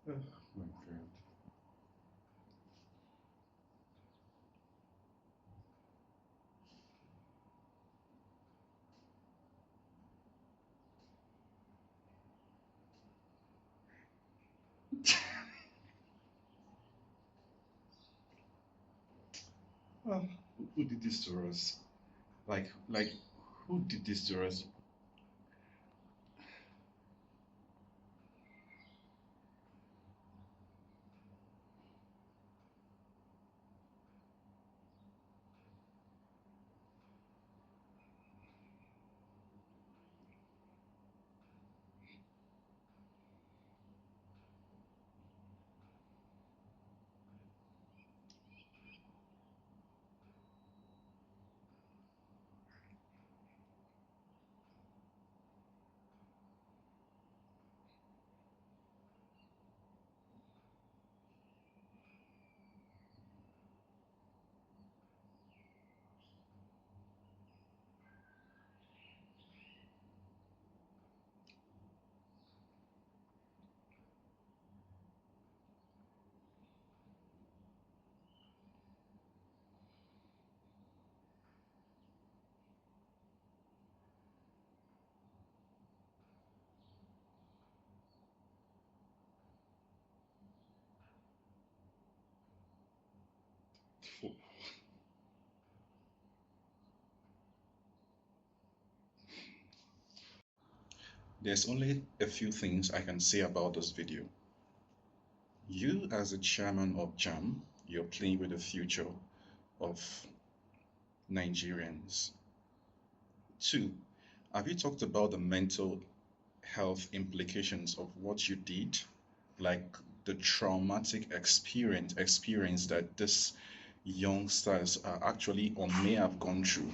Oh my God. Oh, who did this to us? Like, who did this to us? There's only a few things I can say about this video. You, as a chairman of Jamb, you're playing with the future of Nigerians. Two, have you talked about the mental health implications of what you did? Like the traumatic experience that these youngsters are actually or may have gone through.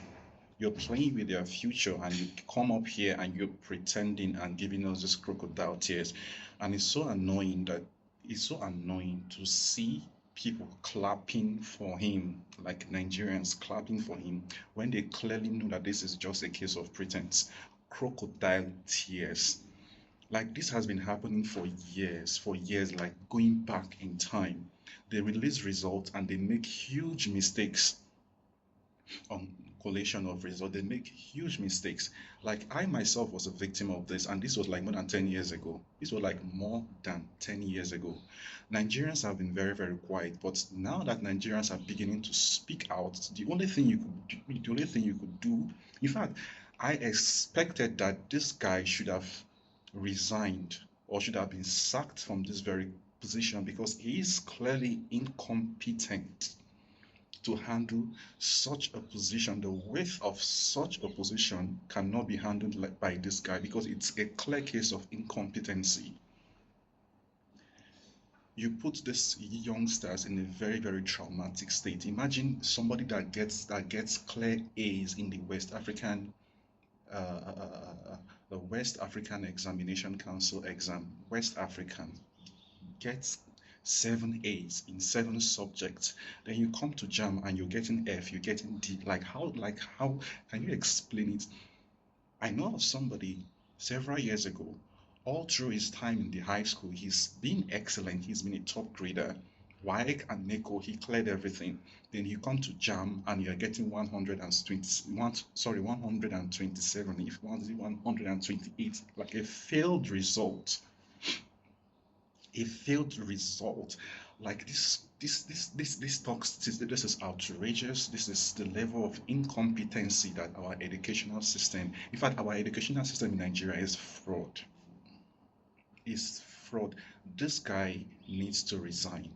You're playing with their future and you come up here and you're pretending and giving us this crocodile tears. And it's so annoying to see people clapping for him, like Nigerians clapping for him, when they clearly know that this is just a case of pretense. Crocodile tears. Like this has been happening for years, like going back in time. They release results and they make huge mistakes on collation of results. They make huge mistakes. Like I myself was a victim of this, and this was like more than 10 years ago. This was like more than 10 years ago. Nigerians have been very, very quiet, but now that Nigerians are beginning to speak out, the only thing you could do, in fact, I expected that this guy should have resigned or should have been sacked from this very position because he is clearly incompetent to handle such a position. The weight of such a position cannot be handled like by this guy because it's a clear case of incompetency. You put these youngsters in a very, very traumatic state. Imagine somebody that gets clear A's in uh, uh, uh, the West African Examination Council exam. West African gets 7 A's in 7 subjects. Then you come to jam and you're getting F, you're getting D. Like how can you explain it? I know of somebody several years ago, all through his time in the high school, he's been excellent. He's been a top grader. WAEC and NECO, he cleared everything. Then you come to JAM and you're getting 127, if 128, like a failed result. Like this talks, this is outrageous. This is the level of incompetency that our educational system, in fact our educational system in Nigeria is fraud. This guy needs to resign.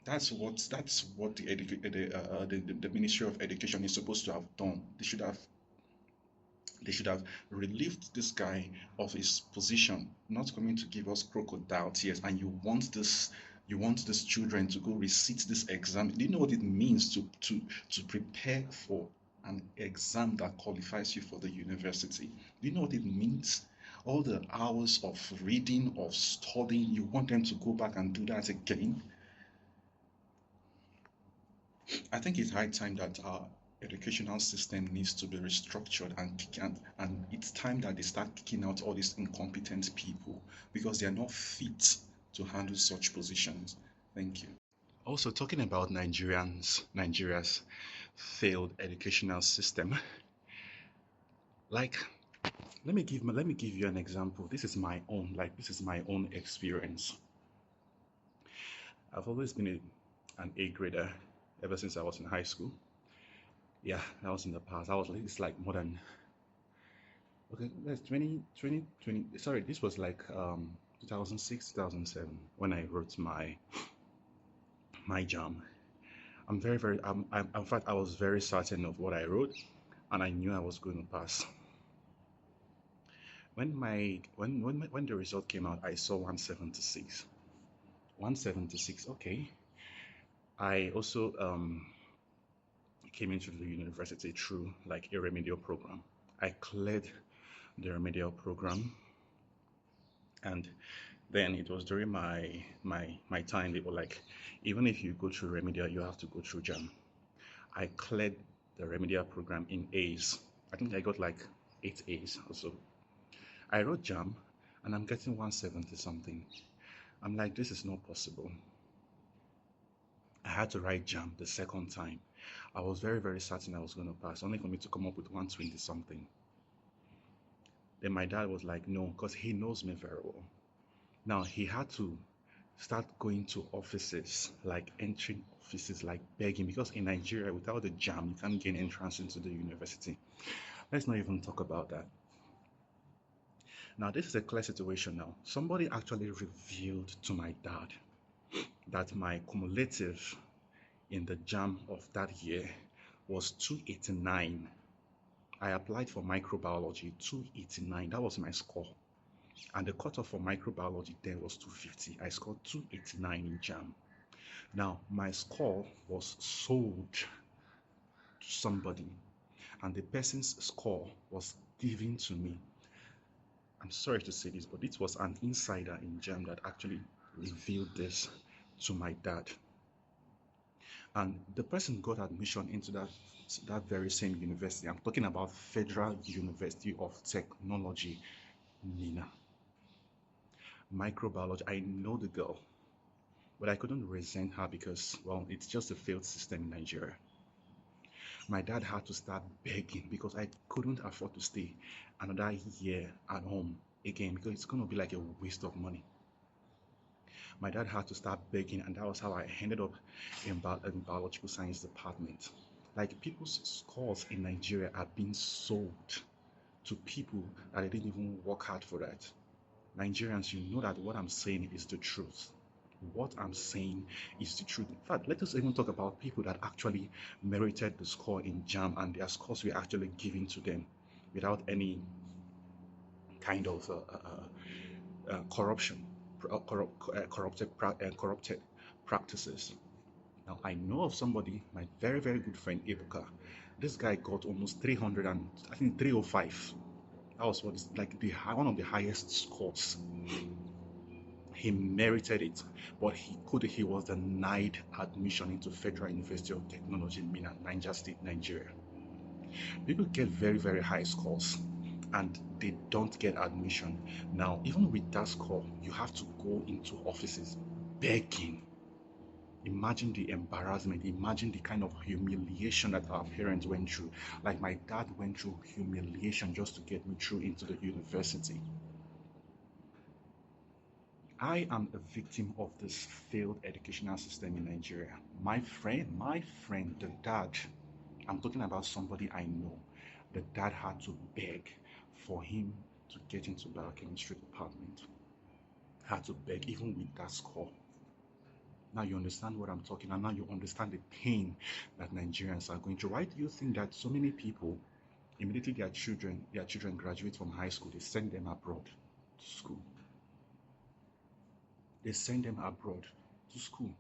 That's what the Ministry of Education is supposed to have done. They should have relieved this guy of his position, not coming to give us crocodile tears. And you want these children to go resit this exam. Do you know what it means to prepare for an exam that qualifies you for the university? Do you know what it means? All the hours of reading, of studying, you want them to go back and do that again? I think it's high time that our educational system needs to be restructured and it's time that they start kicking out all these incompetent people because they are not fit to handle such positions? Thank you. Also, talking about Nigeria's failed educational system, like let me give you an example. This is my own experience. I've always been an A grader ever since I was in high school. Yeah, that was in the past. I was like, it's like more than, okay, that's 2020. Sorry, this was like 2006, 2007 when I wrote my Jamb. In fact, I was very certain of what I wrote, and I knew I was going to pass. When the result came out, I saw 176. 176. Okay. I also came into the university through like a remedial program. I cleared the remedial program, and then it was during my time. They were like, even if you go through remedial, you have to go through Jamb. I cleared the remedial program in A's. I think I got like 8 A's or so. I wrote Jamb, and I'm getting 170 something. I'm like, this is not possible. I had to write Jamb the second time. I was very, very certain I was going to pass, only for me to come up with 120 something. Then my dad was like, no, because he knows me very well. Now he had to start going to offices, like entering offices, like begging, because in Nigeria, without the Jamb, you can't gain entrance into the university. Let's not even talk about that. Now, this is a clear situation now. Somebody actually revealed to my dad that my cumulative in the Jamb of that year was 289. I applied for microbiology, 289. That was my score. And the cutoff for microbiology then was 250. I scored 289 in Jamb. Now, my score was sold to somebody, and the person's score was given to me. I'm sorry to say this, but it was an insider in Jamb that actually revealed this to my dad. And the person got admission into that very same university. I'm talking about Federal University of Technology, Nina. Microbiology. I know the girl, but I couldn't resent her because, well, it's just a failed system in Nigeria. My dad had to start begging because I couldn't afford to stay another year at home again because it's going to be like a waste of money. My dad had to start begging, and that was how I ended up in biological science department. Like, people's scores in Nigeria are being sold to people that they didn't even work hard for that. Nigerians, you know that what I'm saying is the truth. What I'm saying is the truth. In fact, let us even talk about people that actually merited the score in Jamb, and their scores were actually given to them without any kind of corruption, corrupted practices. Now, I know of somebody, my very, very good friend, Ibuka. This guy got almost 300 and I think 305. That was what is like one of the highest scores. He merited it, but he was denied admission into Federal University of Technology in Mina, Niger State, Nigeria. People get very, very high scores and they don't get admission. Now, even with that score, you have to go into offices begging. Imagine the embarrassment, imagine the kind of humiliation that our parents went through. Like, my dad went through humiliation just to get me through into the university. I am a victim of this failed educational system in Nigeria. My friend, the dad, I'm talking about somebody I know. The dad had to beg for him to get into biochemistry department. Had to beg even with that score. Now you understand what I'm talking, and now you understand the pain that Nigerians are going through. Why do you think that so many people, immediately their children graduate from high school, they send them abroad to school? They send them abroad to school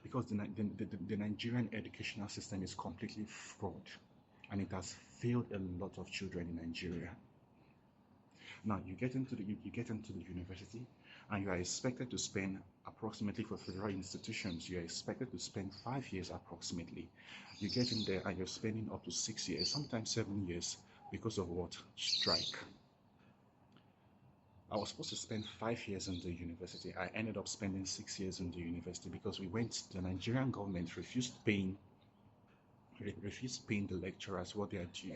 because the Nigerian educational system is completely fraud, and it has failed a lot of children in Nigeria. Now you get into the university, and you are expected to spend approximately, for federal institutions, you are expected to spend 5 years approximately. You get in there and you're spending up to 6 years, sometimes 7 years, because of what? Strike. I was supposed to spend 5 years in the university. I ended up spending 6 years in the university because the Nigerian government refused paying the lecturers what they are due,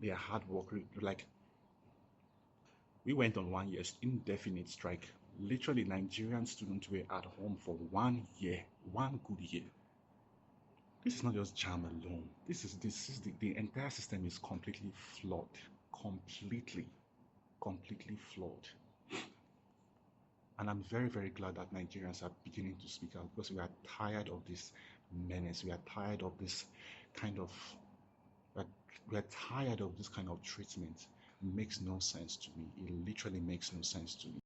their hard work. Like, we went on 1 year indefinite strike. Literally, Nigerian students were at home for 1 year, 1 good year. This is not just Jamb alone. The entire system is completely flawed, completely flawed. And I'm very, very glad that Nigerians are beginning to speak out because we are tired of this menace. We are tired of this kind of we are tired of this kind of treatment. It makes no sense to me. It literally makes no sense to me.